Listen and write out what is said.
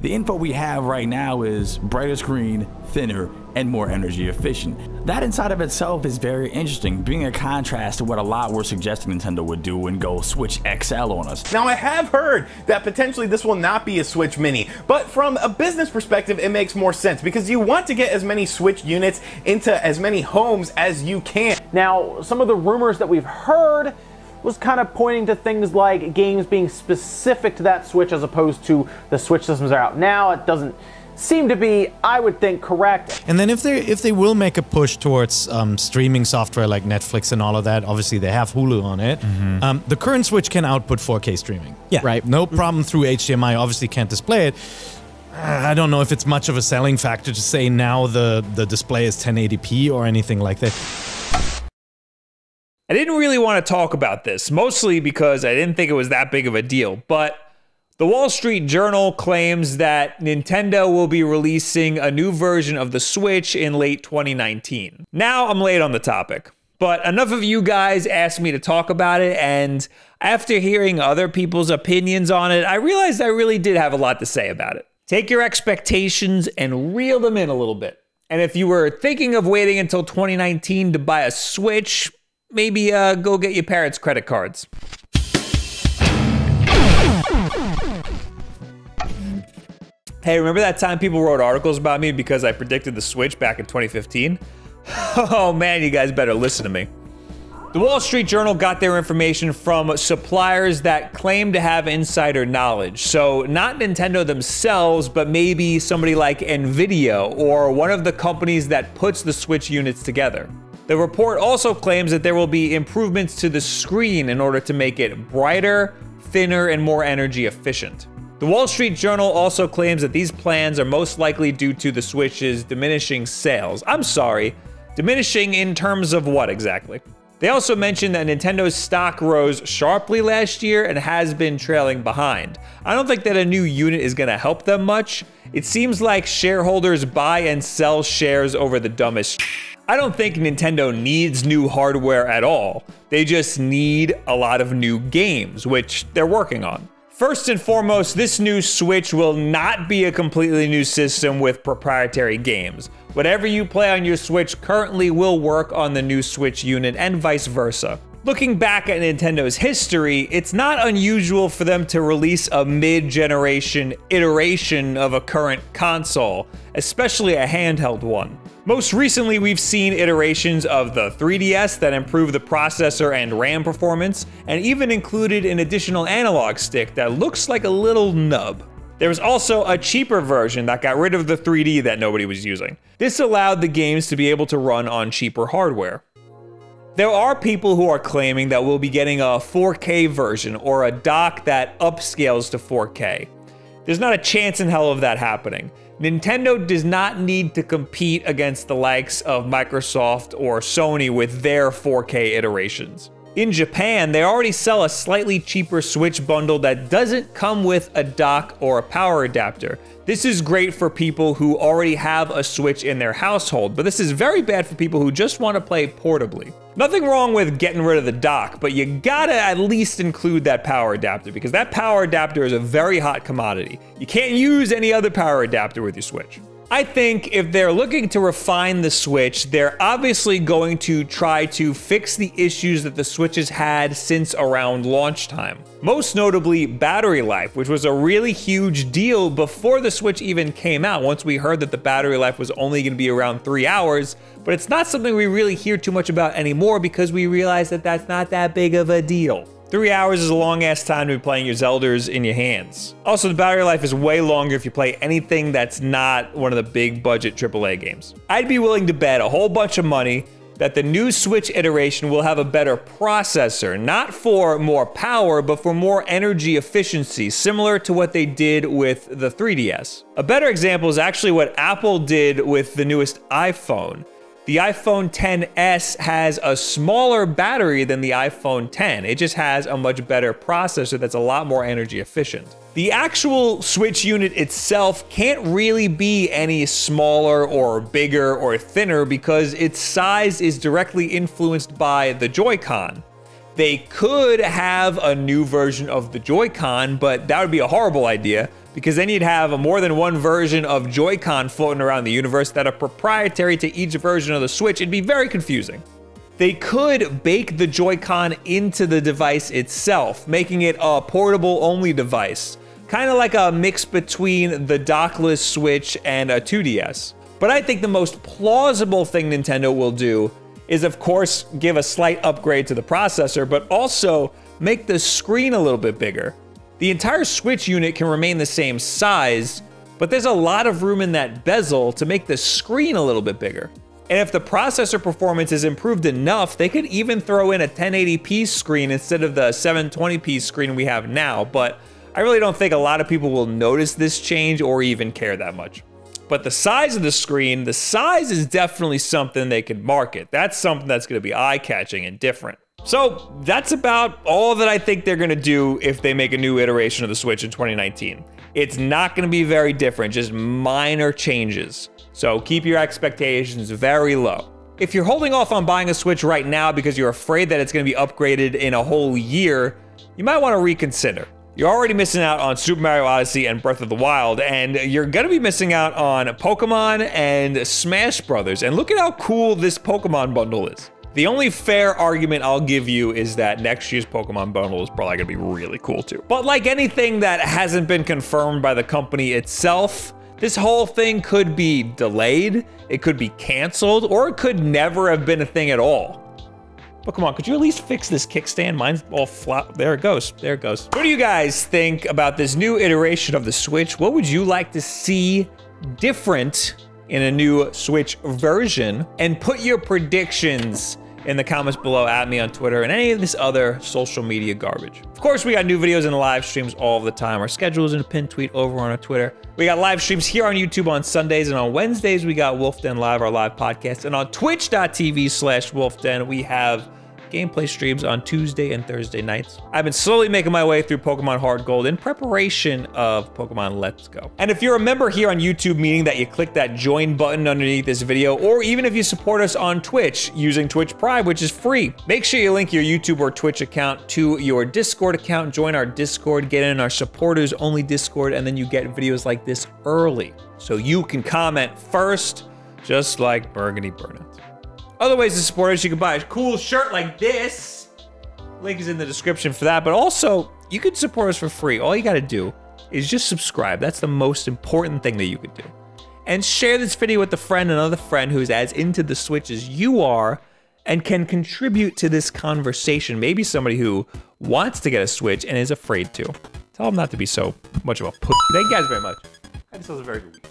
The info we have right now is brighter screen, thinner, and more energy efficient. That inside of itself is very interesting, being a contrast to what a lot were suggesting Nintendo would do and go Switch XL on us. Now I have heard that potentially this will not be a Switch Mini, but from a business perspective it makes more sense because you want to get as many Switch units into as many homes as you can. Now, some of the rumors that we've heard was kind of pointing to things like games being specific to that Switch as opposed to the Switch systems that are out now. It doesn't seem to be, I would think, correct. And then if they will make a push towards streaming software like Netflix and all of that, obviously they have Hulu on it. The current Switch can output 4K streaming. Yeah, right. No problem through HDMI. Obviously can't display it. I don't know if it's much of a selling factor to say now the display is 1080p or anything like that. I didn't really want to talk about this, mostly because I didn't think it was that big of a deal, but the Wall Street Journal claims that Nintendo will be releasing a new version of the Switch in late 2019. Now I'm late on the topic, but enough of you guys asked me to talk about it, and after hearing other people's opinions on it, I realized I really did have a lot to say about it. Take your expectations and reel them in a little bit. And if you were thinking of waiting until 2019 to buy a Switch, maybe go get your parents' credit cards. Hey, remember that time people wrote articles about me because I predicted the Switch back in 2015? Oh man, you guys better listen to me. The Wall Street Journal got their information from suppliers that claim to have insider knowledge. So not Nintendo themselves, but maybe somebody like Nvidia or one of the companies that puts the Switch units together. The report also claims that there will be improvements to the screen in order to make it brighter, thinner, and more energy efficient. The Wall Street Journal also claims that these plans are most likely due to the Switch's diminishing sales. I'm sorry, diminishing in terms of what exactly? They also mentioned that Nintendo's stock rose sharply last year and has been trailing behind. I don't think that a new unit is going to help them much. It seems like shareholders buy and sell shares over the dumbest shit. I don't think Nintendo needs new hardware at all. They just need a lot of new games, which they're working on. First and foremost, this new Switch will not be a completely new system with proprietary games. Whatever you play on your Switch currently will work on the new Switch unit and vice versa. Looking back at Nintendo's history, it's not unusual for them to release a mid-generation iteration of a current console, especially a handheld one. Most recently, we've seen iterations of the 3DS that improve the processor and RAM performance, and even included an additional analog stick that looks like a little nub. There was also a cheaper version that got rid of the 3D that nobody was using. This allowed the games to be able to run on cheaper hardware. There are people who are claiming that we'll be getting a 4K version or a dock that upscales to 4K. There's not a chance in hell of that happening. Nintendo does not need to compete against the likes of Microsoft or Sony with their 4K iterations. In Japan, they already sell a slightly cheaper Switch bundle that doesn't come with a dock or a power adapter. This is great for people who already have a Switch in their household, but this is very bad for people who just want to play portably. Nothing wrong with getting rid of the dock, but you gotta at least include that power adapter because that power adapter is a very hot commodity. You can't use any other power adapter with your Switch. I think if they're looking to refine the Switch, they're obviously going to try to fix the issues that the Switch has had since around launch time. Most notably, battery life, which was a really huge deal before the Switch even came out, once we heard that the battery life was only going to be around 3 hours, but it's not something we really hear too much about anymore because we realize that that's not that big of a deal. 3 hours is a long-ass time to be playing your Zeldas in your hands. Also, the battery life is way longer if you play anything that's not one of the big budget AAA games. I'd be willing to bet a whole bunch of money that the new Switch iteration will have a better processor, not for more power, but for more energy efficiency, similar to what they did with the 3DS. A better example is actually what Apple did with the newest iPhone. The iPhone XS has a smaller battery than the iPhone X. It just has a much better processor that's a lot more energy efficient. The actual Switch unit itself can't really be any smaller or bigger or thinner because its size is directly influenced by the Joy-Con. They could have a new version of the Joy-Con, but that would be a horrible idea because then you'd have more than one version of Joy-Con floating around the universe that are proprietary to each version of the Switch. It'd be very confusing. They could bake the Joy-Con into the device itself, making it a portable-only device, kind of like a mix between the dockless Switch and a 2DS. But I think the most plausible thing Nintendo will do is, of course, give a slight upgrade to the processor, but also make the screen a little bit bigger. The entire Switch unit can remain the same size, but there's a lot of room in that bezel to make the screen a little bit bigger. And if the processor performance is improved enough, they could even throw in a 1080p screen instead of the 720p screen we have now, but I really don't think a lot of people will notice this change or even care that much. But the size of the screen, the size is definitely something they could market. That's something that's gonna be eye-catching and different. So that's about all that I think they're gonna do if they make a new iteration of the Switch in 2019. It's not gonna be very different, just minor changes. So keep your expectations very low. If you're holding off on buying a Switch right now because you're afraid that it's gonna be upgraded in a whole year, you might wanna reconsider. You're already missing out on Super Mario Odyssey and Breath of the Wild, and you're gonna be missing out on Pokemon and Smash Brothers. And look at how cool this Pokemon bundle is. The only fair argument I'll give you is that next year's Pokemon bundle is probably gonna be really cool too. But like anything that hasn't been confirmed by the company itself, this whole thing could be delayed, it could be canceled, or it could never have been a thing at all. But come on, could you at least fix this kickstand? Mine's all flat. There it goes. There it goes. What do you guys think about this new iteration of the Switch? What would you like to see different in a new Switch version? And put your predictions in the comments below at me on Twitter and any of this other social media garbage. Of course, we got new videos and live streams all the time. Our schedule is in a pinned tweet over on our Twitter. We got live streams here on YouTube on Sundays, and on Wednesdays, we got Wulff Den Live, our live podcast. And on twitch.tv/WulffDen, we have gameplay streams on Tuesday and Thursday nights. I've been slowly making my way through Pokemon Hard Gold in preparation of Pokemon Let's Go. And if you're a member here on YouTube, meaning that you click that join button underneath this video, or even if you support us on Twitch using Twitch Prime, which is free, make sure you link your YouTube or Twitch account to your Discord account, join our Discord, get in our supporters only Discord, and then you get videos like this early. So you can comment first, just like Burgundy Burnout. Other ways to support us, you can buy a cool shirt like this. Link is in the description for that, but also you can support us for free. All you gotta do is just subscribe. That's the most important thing that you could do. And share this video with a friend, another friend who's as into the Switch as you are and can contribute to this conversation. Maybe somebody who wants to get a Switch and is afraid to. Tell them not to be so much of a pussy. Thank you guys very much. I just was a very good week.